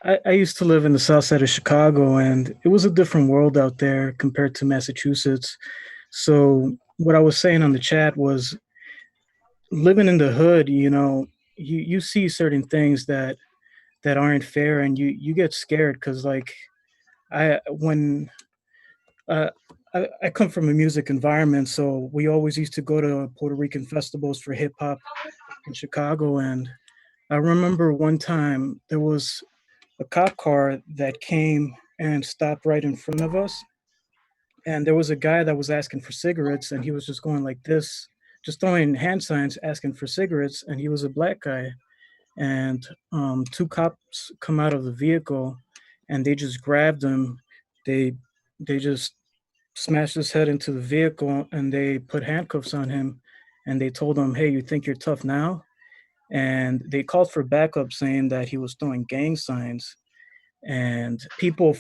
I used to live in the south side of Chicago, and it was a different world out there compared to Massachusetts. So what I was saying on the chat was living in the hood, you see certain things that aren't fair, and you get scared because like I when uh, I come from a music environment, so we always used to go to Puerto Rican festivals for hip hop in Chicago. And I remember one time there was a cop car that came and stopped right in front of us. And there was a guy that was asking for cigarettes, and he was just going like this, just throwing hand signs asking for cigarettes. And he was a black guy. And two cops come out of the vehicle, and they just grabbed him. They they just smashed his head into the vehicle, and they put handcuffs on him. And they told him, "Hey, you think you're tough now?" And they called for backup, saying that he was throwing gang signs. And people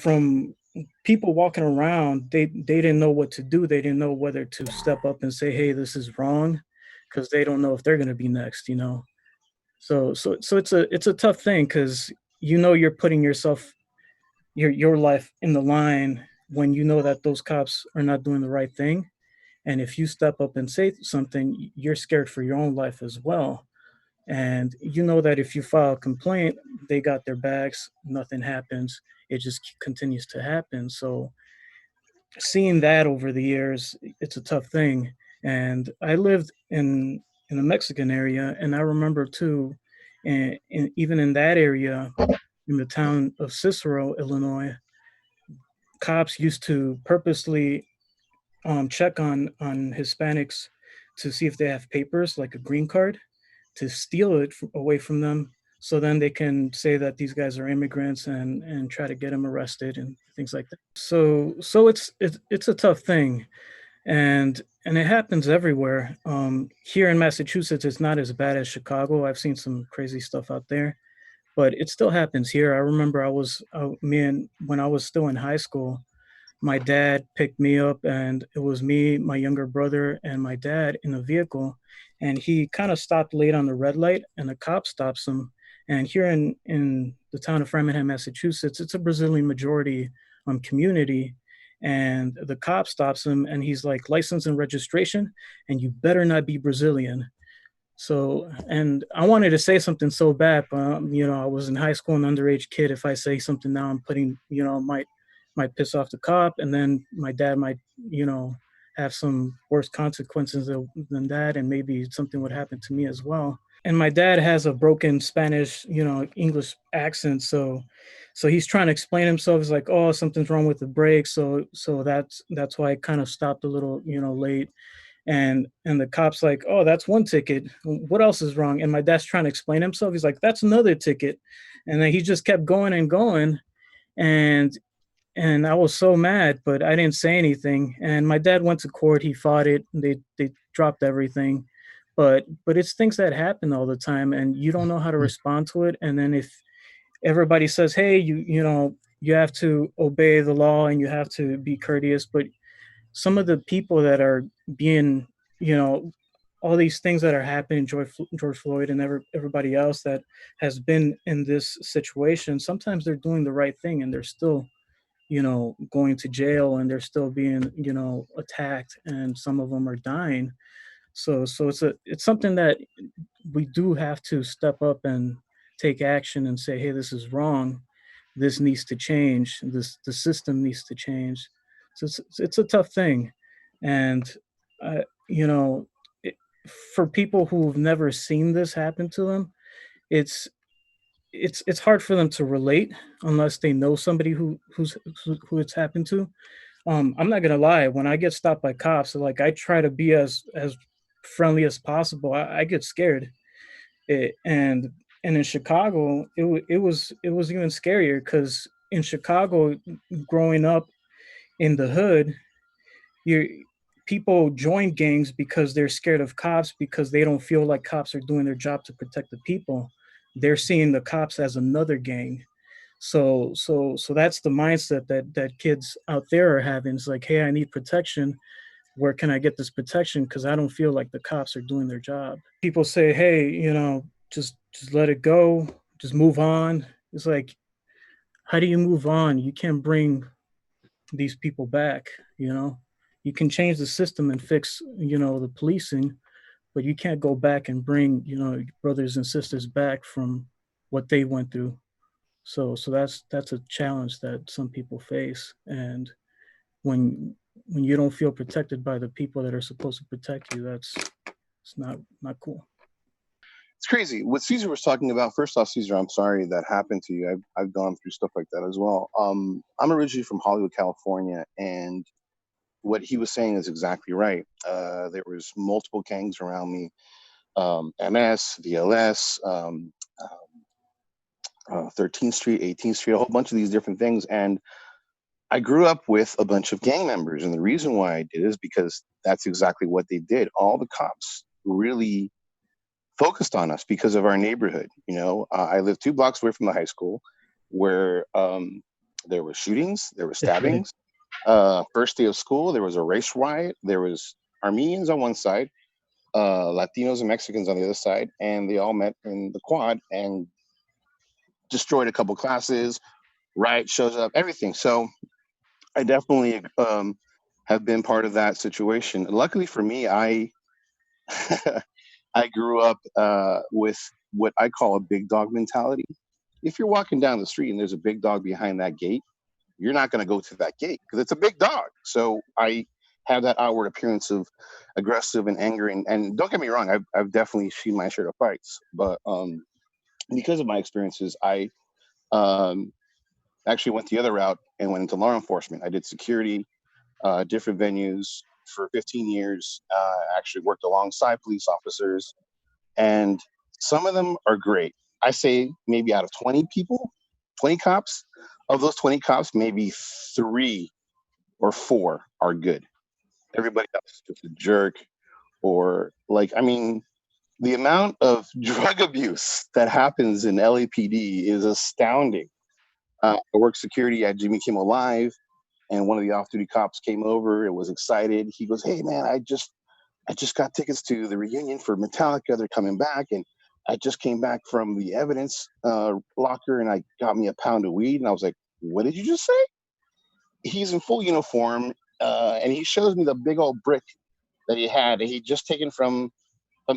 walking around, they didn't know what to do. They didn't know whether to step up and say, "Hey, this is wrong," because they don't know if they're going to be next. So it's a tough thing because you're putting your life in the line when you know that those cops are not doing the right thing. And if you step up and say something, you're scared for your own life as well. And you know that if you file a complaint, they got their bags, nothing happens. It just continues to happen. So seeing that over the years, it's a tough thing. And I lived in the Mexican area, and I remember too, and even in that area, in the town of Cicero, Illinois, cops used to purposely check on Hispanics to see if they have papers like a green card, to steal it away from them, so then they can say that these guys are immigrants and try to get them arrested and things like that. So it's a tough thing. And it happens everywhere. Here in Massachusetts, it's not as bad as Chicago. I've seen some crazy stuff out there, but it still happens here. I remember me and when I was still in high school, my dad picked me up, and it was me, my younger brother, and my dad in a vehicle. And he kind of stopped late on the red light, and the cop stops him. And here in the town of Framingham, Massachusetts, it's a Brazilian majority community. And the cop stops him, and he's like, "License and registration, and you better not be Brazilian." So, and I wanted to say something so bad, but I was in high school, an underage kid. If I say something now, I'm putting, might piss off the cop, and then my dad might, have some worse consequences than that, and maybe something would happen to me as well. And my dad has a broken Spanish, English accent, so he's trying to explain himself. He's like, "Oh, something's wrong with the brake," so that's why I kind of stopped a little, late. And the cop's like, "Oh, that's one ticket. What else is wrong?" And my dad's trying to explain himself. He's like, "That's another ticket." And then he just kept going and going. And and I was so mad, but I didn't say anything. And my dad went to court. He fought it. They dropped everything. But it's things that happen all the time, and you don't know how to respond to it. And then if everybody says, "Hey, you have to obey the law and you have to be courteous," but some of the people that are being, you know, all these things that are happening, George Floyd and everybody else that has been in this situation, sometimes they're doing the right thing and they're still, going to jail, and they're still being, attacked, and some of them are dying. So it's something that we do have to step up and take action and say, "Hey, this is wrong. This needs to change. The system needs to change." So it's a tough thing. And uh, you know it, for people who've never seen this happen to them, it's it's hard for them to relate unless they know somebody who it's happened to. I'm not gonna lie. When I get stopped by cops, like, I try to be as friendly as possible. I get scared. It, and in Chicago, it was even scarier because in Chicago, growing up in the hood, you people join gangs because they're scared of cops, because they don't feel like cops are doing their job to protect the people. They're seeing the cops as another gang. So that's the mindset that kids out there are having. It's like, "Hey, I need protection. Where can I get this protection? Because I don't feel like the cops are doing their job." People say, "Hey, just let it go, just move on." It's like, how do you move on? You can't bring these people back, you know. You can change the system and fix, the policing, but you can't go back and bring, brothers and sisters back from what they went through. So that's a challenge that some people face. And when you don't feel protected by the people that are supposed to protect you, that's it's not cool. It's crazy. What Caesar was talking about, first off, Caesar, I'm sorry that happened to you. I've gone through stuff like that as well. I'm originally from Hollywood, California, and what he was saying is exactly right. There was multiple gangs around me, MS, VLS, 13th Street, 18th Street, a whole bunch of these different things. And I grew up with a bunch of gang members. And the reason why I did is because that's exactly what they did. All the cops really focused on us because of our neighborhood. I lived 2 blocks away from the high school where there were shootings, there were stabbings. First day of school, there was a race riot. There was Armenians on one side, Latinos and Mexicans on the other side, and they all met in the quad and destroyed a couple classes. Riot shows up, everything. So I definitely have been part of that situation. Luckily for me, I I grew up with what I call a big dog mentality. If you're walking down the street and there's a big dog behind that gate, you're not going to go to that gate because it's a big dog. So I have that outward appearance of aggressive and angry. And don't get me wrong, I've definitely seen my share of fights. But because of my experiences, I um, actually went the other route and went into law enforcement. I did security, different venues for 15 years. Actually worked alongside police officers, and some of them are great. I say maybe out of 20 people, 20 cops, of those 20 cops, maybe 3 or 4 are good. Everybody else is just a jerk, or like, I mean, the amount of drug abuse that happens in LAPD is astounding. I worked security at Jimmy Kimmel Live, and one of the off-duty cops came over and was excited. He goes, "Hey man, I just got tickets to the reunion for Metallica. They're coming back, and I just came back from the evidence locker, and I got me a pound of weed." And I was like, "What did you just say?" He's in full uniform, and he shows me the big old brick that he had, and he just taken from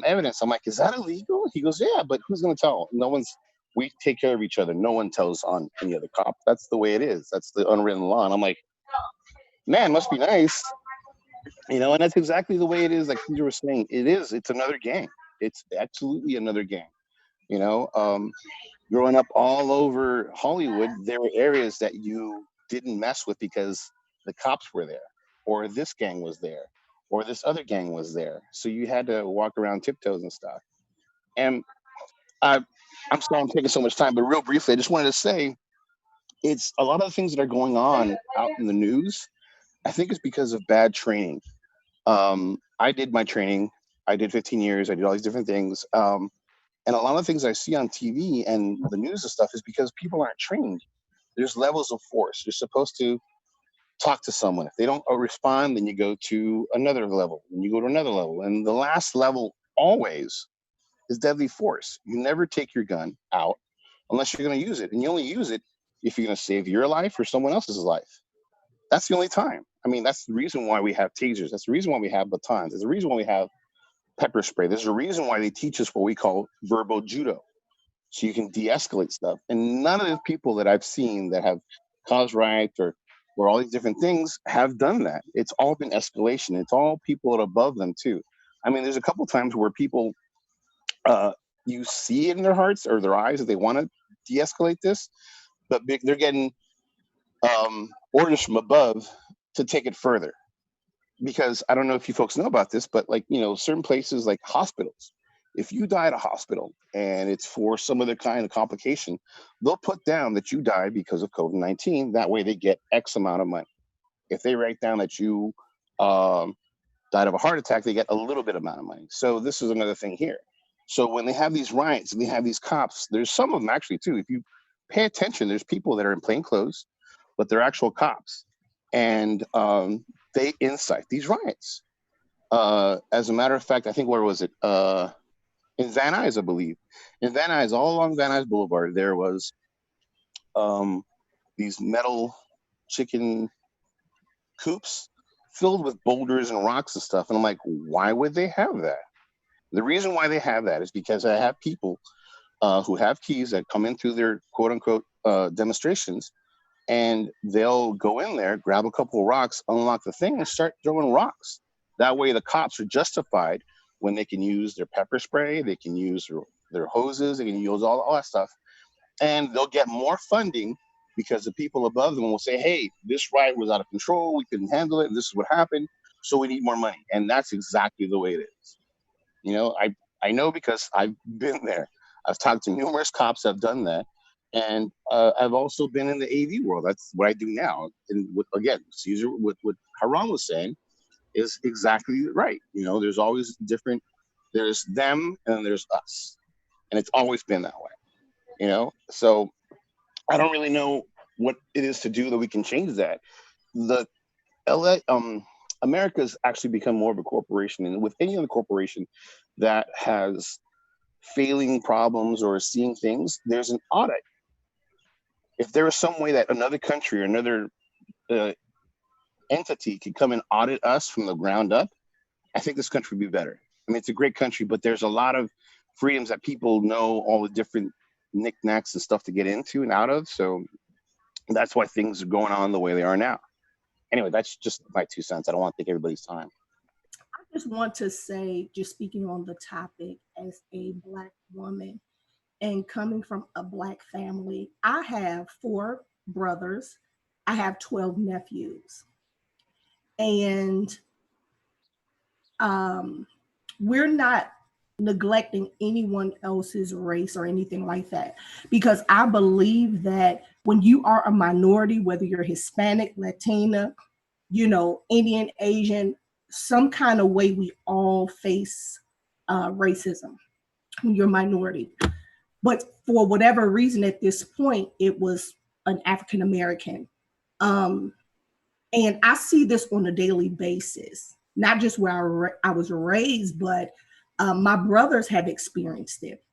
evidence. I'm like, "Is that illegal?" He goes, "Yeah, but who's going to tell? No one's. We take care of each other. No one tells on any other cop. That's the way it is. That's the unwritten law." And I'm like, "Man, must be nice." And that's exactly the way it is. Like Caesar was saying, it is. It's another gang. It's absolutely another gang. You know, um, Growing up all over Hollywood, there were areas that you didn't mess with because the cops were there, or this gang was there, or this other gang was there. So you had to walk around tiptoes and stuff. And I, I'm sorry I'm taking so much time, but real briefly, I just wanted to say it's a lot of the things that are going on out in the news. I think it's because of bad training. I did my training. I did 15 years. I did all these different things. And a lot of things I see on TV and the news and stuff is because people aren't trained. There's levels of force. You're supposed to talk to someone. If they don't respond, then you go to another level, and you go to another level. And the last level always is deadly force. You never take your gun out unless you're going to use it. And you only use it if you're going to save your life or someone else's life. That's the only time. I mean, that's the reason why we have tasers. That's the reason why we have batons. There's a reason why we have pepper spray. There's a reason why they teach us what we call verbal judo, so you can de-escalate stuff. And none of the people that I've seen that have caused riots or all these different things have done that. It's all been escalation. It's all people above them too. I mean, there's a couple times where people, uh, you see it in their hearts or their eyes that they want to de-escalate this, but they're getting orders from above to take it further. Because I don't know if you folks know about this, but like, certain places like hospitals, if you die at a hospital and it's for some other kind of complication, they'll put down that you died because of COVID-19. That way they get X amount of money. If they write down that you um, died of a heart attack, they get a little bit amount of money. So this is another thing here. So when they have these riots and they have these cops, there's some of them actually too. If you pay attention, there's people that are in plain clothes, but they're actual cops, and they incite these riots. As a matter of fact, I think where was it? In Van Nuys, I believe. In Van Nuys, all along Van Nuys Boulevard, there was these metal chicken coops filled with boulders and rocks and stuff. And I'm like, why would they have that? The reason why they have that is because I have people who have keys that come in through their quote unquote demonstrations, and they'll go in there, grab a couple of rocks, unlock the thing, and start throwing rocks. That way, the cops are justified when they can use their pepper spray, they can use their hoses, they can use all that stuff, and they'll get more funding because the people above them will say, "Hey, this riot was out of control. We couldn't handle it. This is what happened. So we need more money." And that's exactly the way it is. You know, I know because I've been there. I've talked to numerous cops that have done that, and I've also been in the AV world. That's what I do now. And again, Caesar, what Haram was saying is exactly right. You know, there's always different. There's them and there's us, and it's always been that way. You know, so I don't really know what it is to do that we can change that. The LA, America's actually become more of a corporation, and with any other corporation that has failing problems or seeing things, there's an audit. If there is some way that another country or another uh, entity could come and audit us from the ground up, I think this country would be better. I mean, it's a great country, but there's a lot of freedoms that people know all the different knickknacks and stuff to get into and out of. So that's why things are going on the way they are now. Anyway, that's just my 2 cents. I don't want to take everybody's time. I just want to say, just speaking on the topic as a Black woman and coming from a Black family, I have 4 brothers, I have 12 nephews, and um, we're not neglecting anyone else's race or anything like that, because I believe that when you are a minority, whether you're Hispanic, Latina, Indian, Asian, some kind of way we all face racism when you're a minority. But for whatever reason, at this point, it was an African American. Um, and I see this on a daily basis, not just where I was raised, but my brothers have experienced it.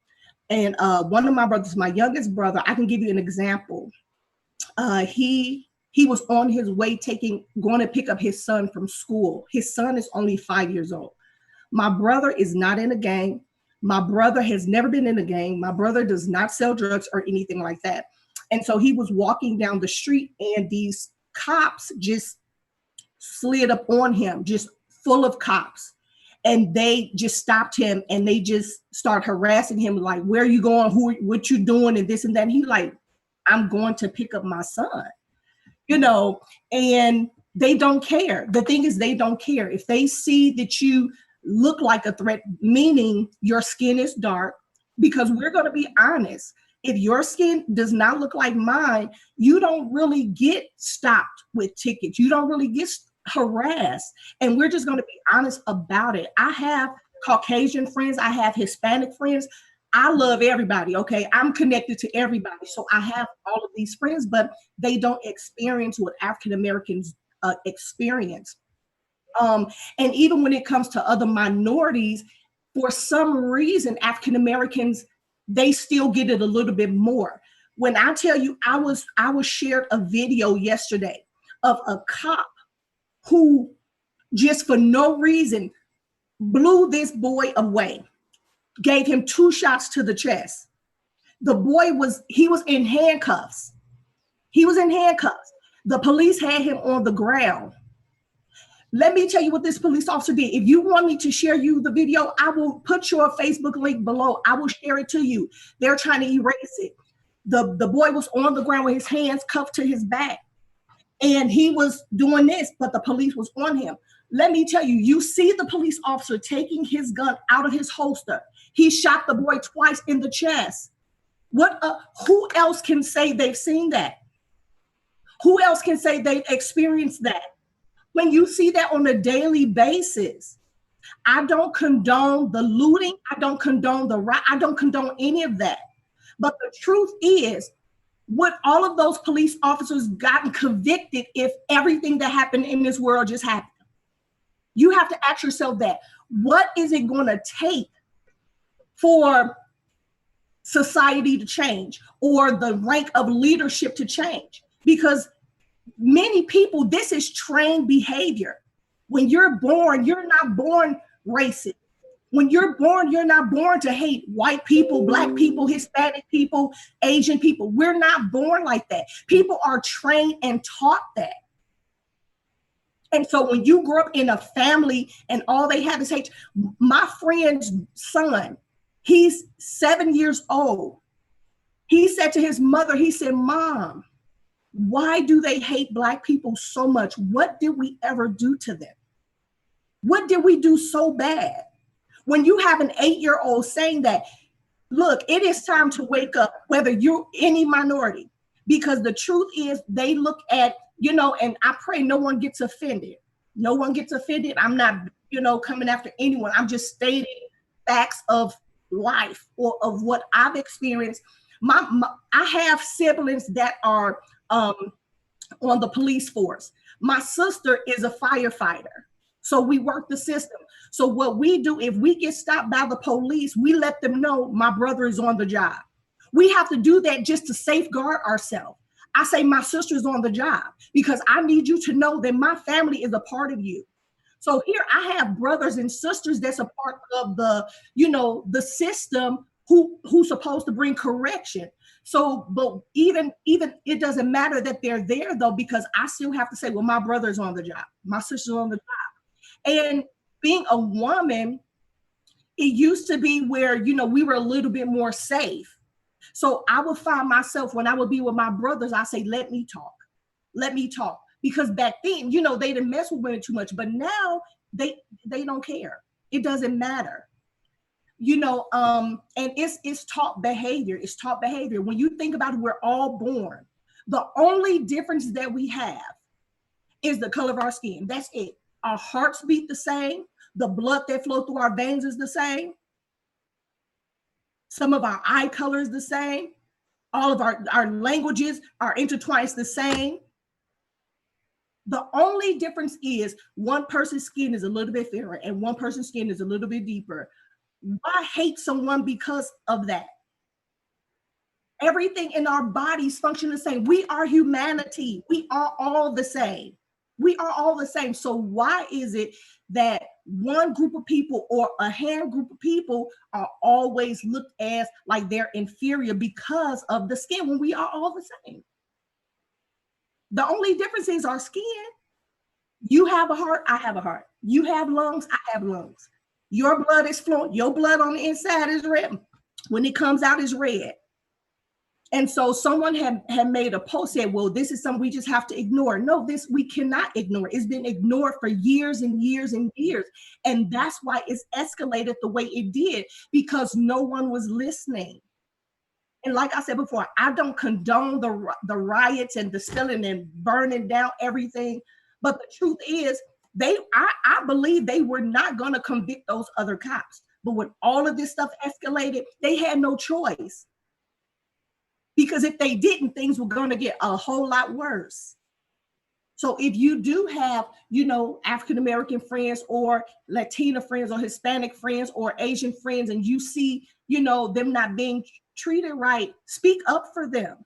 And one of my brothers, my youngest brother, I can give you an example. He was on his way going to pick up his son from school. His son is only 5 years old. My brother is not in a gang. My brother has never been in a gang. My brother does not sell drugs or anything like that. And so he was walking down the street, and these cops just slid up on him, just full of cops. And they just stopped him, and they just start harassing him, like, "Where are you going? What you doing?" And this and that. And he like, "I'm going to pick up my son," and they don't care. The thing is, they don't care. If they see that you look like a threat, meaning your skin is dark, because we're going to be honest, if your skin does not look like mine, you don't really get stopped with tickets. You don't really get harassed. And we're just going to be honest about it. I have Caucasian friends. I have Hispanic friends. I love everybody. Okay. I'm connected to everybody. So I have all of these friends, but they don't experience what African Americans experience. And even when it comes to other minorities, for some reason, African Americans, they still get it a little bit more. When I tell you, I was shared a video yesterday of a cop who just for no reason blew this boy away, gave him 2 shots to the chest. The boy was in handcuffs. He was in handcuffs. The police had him on the ground. Let me tell you what this police officer did. If you want me to share you the video, I will put your Facebook link below. I will share it to you. They're trying to erase it. The boy was on the ground with his hands cuffed to his back. And he was doing this, but the police was on him. Let me tell you, you see the police officer taking his gun out of his holster. He shot the boy twice in the chest. Who else can say they've seen that? Who else can say they've experienced that? When you see that on a daily basis, I don't condone the looting. I don't condone I don't condone any of that. But the truth is, would all of those police officers gotten convicted if everything that happened in this world just happened? You have to ask yourself that. What is it going to take for society to change or the rank of leadership to change? because many people, this is trained behavior. When you're born, you're not born racist. When you're born, you're not born to hate white people, Black people, Hispanic people, Asian people. We're not born like that. People are trained and taught that. And so when you grow up in a family and all they have is hate, my friend's son, he's 7 years old. He said to his mother, he said, "Mom, why do they hate Black people so much? What did we ever do to them? What did we do so bad?" When you have an 8-year-old saying that, look, it is time to wake up, whether you're any minority, because the truth is they look at, and I pray no one gets offended. No one gets offended. I'm not, coming after anyone. I'm just stating facts of life or of what I've experienced. I have siblings that are on the police force. My sister is a firefighter. So we work the system. So what we do, if we get stopped by the police, we let them know my brother is on the job. We have to do that just to safeguard ourselves. I say my sister's on the job because I need you to know that my family is a part of you. So here I have brothers and sisters that's a part of the system who's supposed to bring correction. So, but even it doesn't matter that they're there though, because I still have to say, well, my brother's on the job, my sister's on the job. And being a woman, it used to be where, we were a little bit more safe. So I would find myself when I would be with my brothers, I say, let me talk. Because back then, they didn't mess with women too much, but now they don't care. It doesn't matter. And it's taught behavior. It's taught behavior. When you think about it, we're all born. The only difference that we have is the color of our skin. That's it. Our hearts beat the same. The blood that flows through our veins is the same. Some of our eye color is the same. All of our languages are intertwined the same. The only difference is one person's skin is a little bit fairer and one person's skin is a little bit deeper. Why hate someone because of that? Everything in our bodies function the same. We are humanity. We are all the same. We are all the same. So why is it that one group of people or a hand group of people are always looked as like they're inferior because of the skin when we are all the same? The only difference is our skin. You have a heart, I have a heart. You have lungs, I have lungs. Your blood is flowing. Your blood on the inside is red. When it comes out, it's red. And so someone had made a post, said, well, this is something we just have to ignore. No, this we cannot ignore. It's been ignored for years and years and years. And that's why it's escalated the way it did, because no one was listening. And like I said before, I don't condone the riots and the stealing and burning down everything. But the truth is, I believe they were not going to convict those other cops. But when all of this stuff escalated, they had no choice. Because if they didn't, things were going to get a whole lot worse. So if you do have, African-American friends or Latina friends or Hispanic friends or Asian friends, and you see, them not being treated right, speak up for them.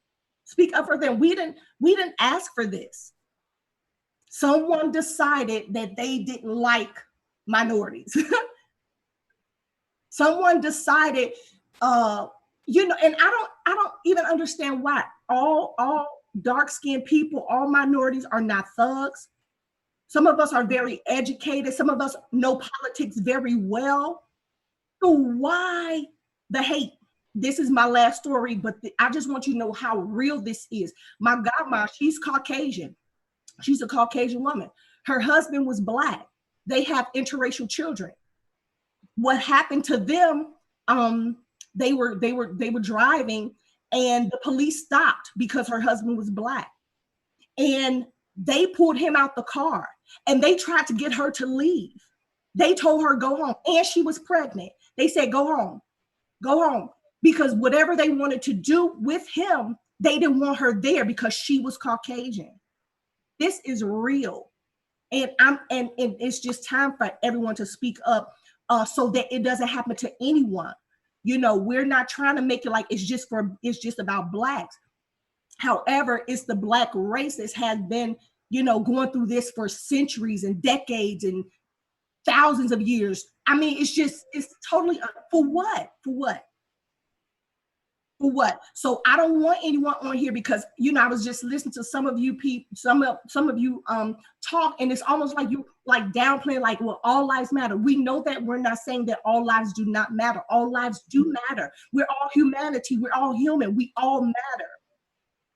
Speak up for them. We didn't ask for this. Someone decided that they didn't like minorities. Someone decided, and I don't even understand why all dark-skinned people, all minorities are not thugs. Some of us are very educated. Some of us know politics very well. So why the hate? This is my last story, but I just want you to know how real this is. My godmother, she's Caucasian. She's a Caucasian woman. Her husband was Black. They have interracial children. What happened to them? They were driving, and the police stopped because her husband was Black, and they pulled him out the car, and they tried to get her to leave. They told her go home, and she was pregnant. They said go home, because whatever they wanted to do with him, they didn't want her there because she was Caucasian. This is real, and it's just time for everyone to speak up, so that it doesn't happen to anyone. We're not trying to make it like it's just about Blacks. However, it's the Black race that has been, going through this for centuries and decades and thousands of years. I mean, it's totally, for what? For what? For what? So I don't want anyone on here because, I was just listening to some of you people, some of you talk, and it's almost like you like downplaying, like, well, all lives matter. We know that we're not saying that all lives do not matter. All lives do matter. We're all humanity. We're all human. We all matter.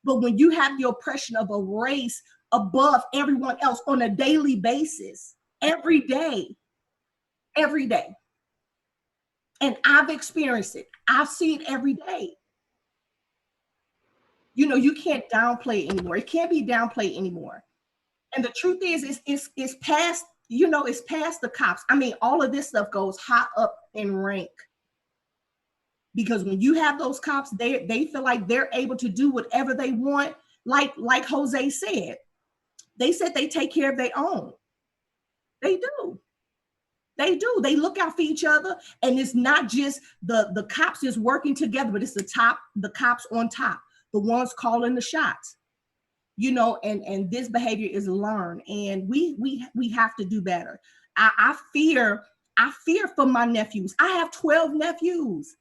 But when you have the oppression of a race above everyone else on a daily basis, every day, and I've experienced it, I see it every day. You can't downplay it anymore. It can't be downplayed anymore. And the truth is, it's past, it's past the cops. I mean, all of this stuff goes high up in rank. Because when you have those cops, they feel like they're able to do whatever they want. Like Jose said, they said they take care of their own. They do. They do. They look out for each other, and it's not just the cops is working together, but it's the cops on top, the ones calling the shots. And this behavior is learned, and we have to do better. I fear for my nephews. I have 12 nephews.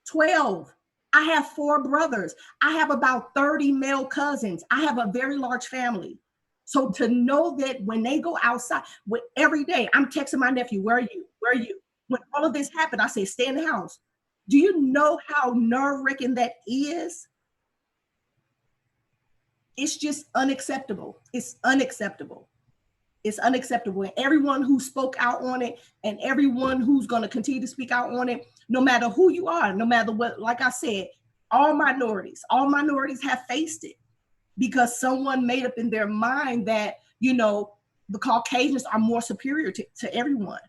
12. I have 4 brothers. I have about 30 male cousins. I have a very large family. So to know that when they go outside, every day I'm texting my nephew, where are you? Where are you? When all of this happened, I say, stay in the house. Do you know how nerve-wracking that is? It's just unacceptable. It's unacceptable. It's unacceptable. And everyone who spoke out on it, and everyone who's going to continue to speak out on it, no matter who you are, no matter what, like I said, all minorities have faced it because someone made up in their mind that, the Caucasians are more superior to everyone.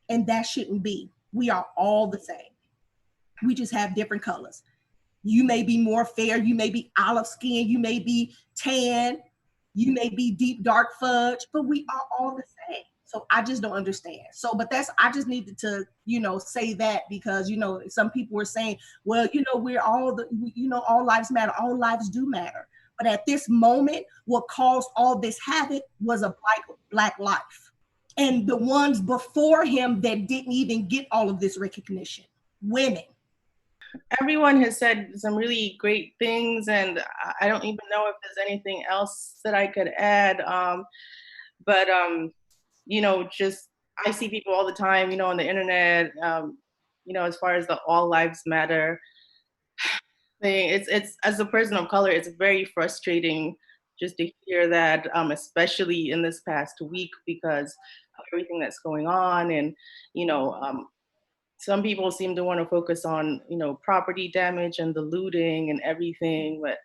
And that shouldn't be. We are all the same. We just have different colors. You may be more fair. You may be olive skin. You may be tan. You may be deep dark fudge, but we are all the same. So I just don't understand. So, but I just needed to, say that because, some people were saying, well, we're all all lives matter. All lives do matter. But at this moment, what caused all this havoc was a black life. And the ones before him that didn't even get all of this recognition, women. Everyone has said some really great things, and I don't even know if there's anything else that I could add. But just I see people all the time, on the internet, as far as the all lives matter thing. It's as a person of color, it's very frustrating just to hear that, especially in this past week because of everything that's going on, and some people seem to want to focus on, property damage and the looting and everything. But,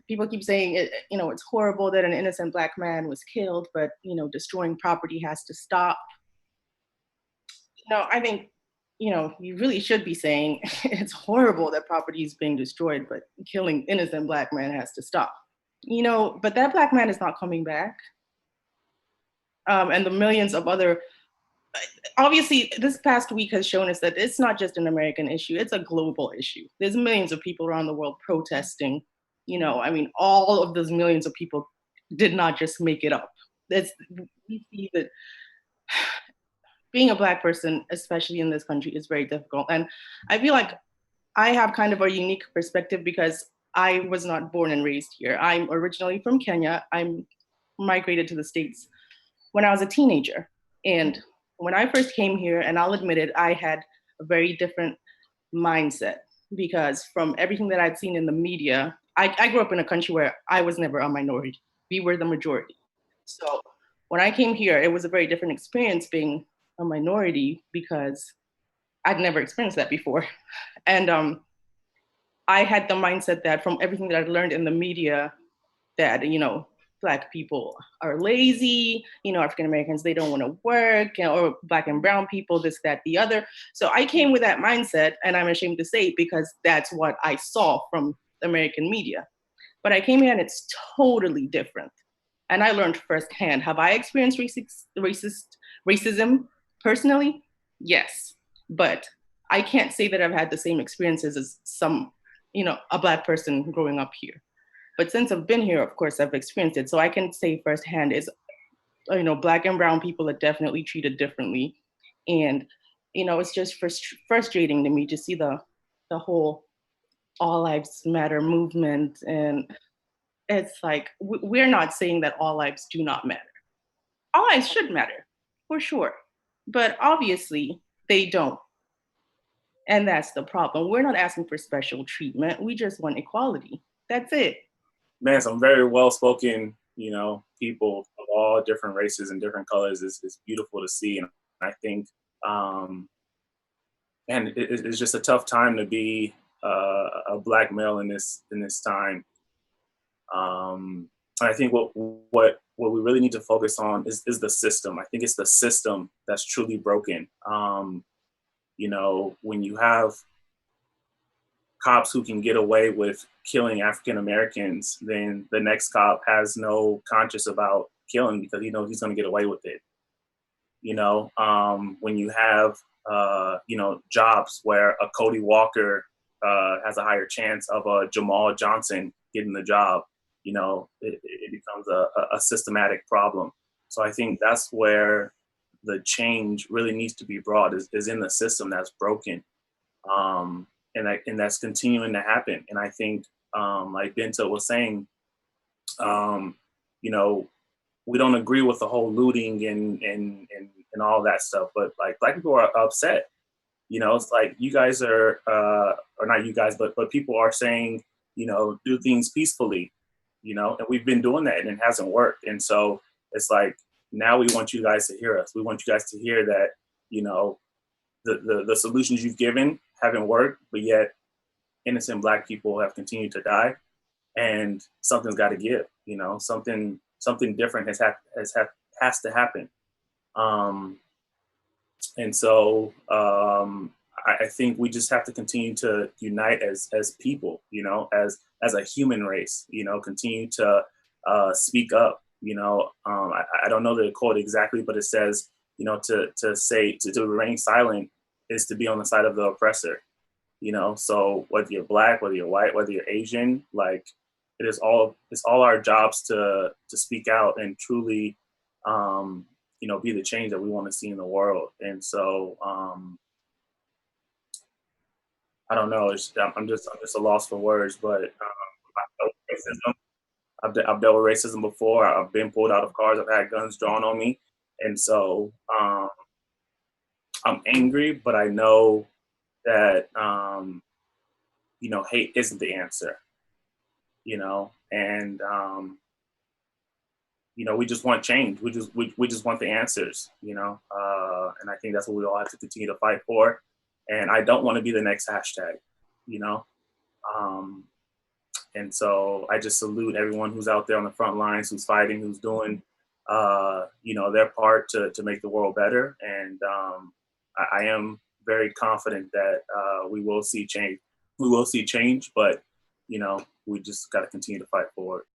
people keep saying, it's horrible that an innocent Black man was killed, but, destroying property has to stop. I think, you really should be saying it's horrible that property is being destroyed, but killing innocent Black man has to stop. But that Black man is not coming back. And the millions of other obviously, this past week has shown us that it's not just an American issue, it's a global issue. There's millions of people around the world protesting. All of those millions of people did not just make it up. We see that being a Black person, especially in this country, is very difficult. And I feel like I have kind of a unique perspective because I was not born and raised here. I'm originally from Kenya. I'm migrated to the States when I was a teenager. And when I first came here, and I'll admit it, I had a very different mindset because from everything that I'd seen in the media, I grew up in a country where I was never a minority. We were the majority. So when I came here, it was a very different experience being a minority because I'd never experienced that before. And I had the mindset that from everything that I'd learned in the media that, Black people are lazy, African Americans, they don't want to work, or Black and brown people, this, that, the other. So I came with that mindset, and I'm ashamed to say it because that's what I saw from the American media. But I came here and it's totally different. And I learned firsthand. Have I experienced racism personally? Yes. But I can't say that I've had the same experiences as some a Black person growing up here. But since I've been here, of course, I've experienced it. So I can say firsthand is, Black and brown people are definitely treated differently. And, it's just frustrating to me to see the whole all lives matter movement. And it's like, we're not saying that all lives do not matter. All lives should matter, for sure. But obviously, they don't. And that's the problem. We're not asking for special treatment. We just want equality. That's it. Man, some very well-spoken, people of all different races and different colors is beautiful to see. And I think, and it's just a tough time to be a Black male in this time. And I think what we really need to focus on is the system. I think it's the system that's truly broken. When you have cops who can get away with killing African Americans, then the next cop has no conscience about killing because he knows he's going to get away with it. When you have jobs where a Cody Walker has a higher chance of a Jamal Johnson getting the job, it becomes a systematic problem. So I think that's where the change really needs to be brought is in the system that's broken. And that's continuing to happen. And I think, like Bento was saying, we don't agree with the whole looting and all that stuff, but like Black people are upset. It's like you guys are, or not you guys, but people are saying, do things peacefully, and we've been doing that and it hasn't worked. And so it's like, now we want you guys to hear us. We want you guys to hear that, the solutions you've given haven't worked, but yet innocent Black people have continued to die, and something's got to give. Something different has to happen. And so I think we just have to continue to unite as people, as a human race. Continue to speak up. I don't know the quote exactly, but it says, to remain silent is to be on the side of the oppressor. So whether you're Black, whether you're white, whether you're Asian, like it's all our jobs to speak out and truly, be the change that we want to see in the world. And so I don't know. I'm just a loss for words. But I've dealt with racism before. I've been pulled out of cars. I've had guns drawn on me, and so I'm angry. But I know that hate isn't the answer. And we just want change. We just want the answers. And I think that's what we all have to continue to fight for. And I don't want to be the next hashtag. And so I just salute everyone who's out there on the front lines, who's fighting, who's doing their part to make the world better. And I am very confident that we will see change. We will see change, but we just got to continue to fight for it.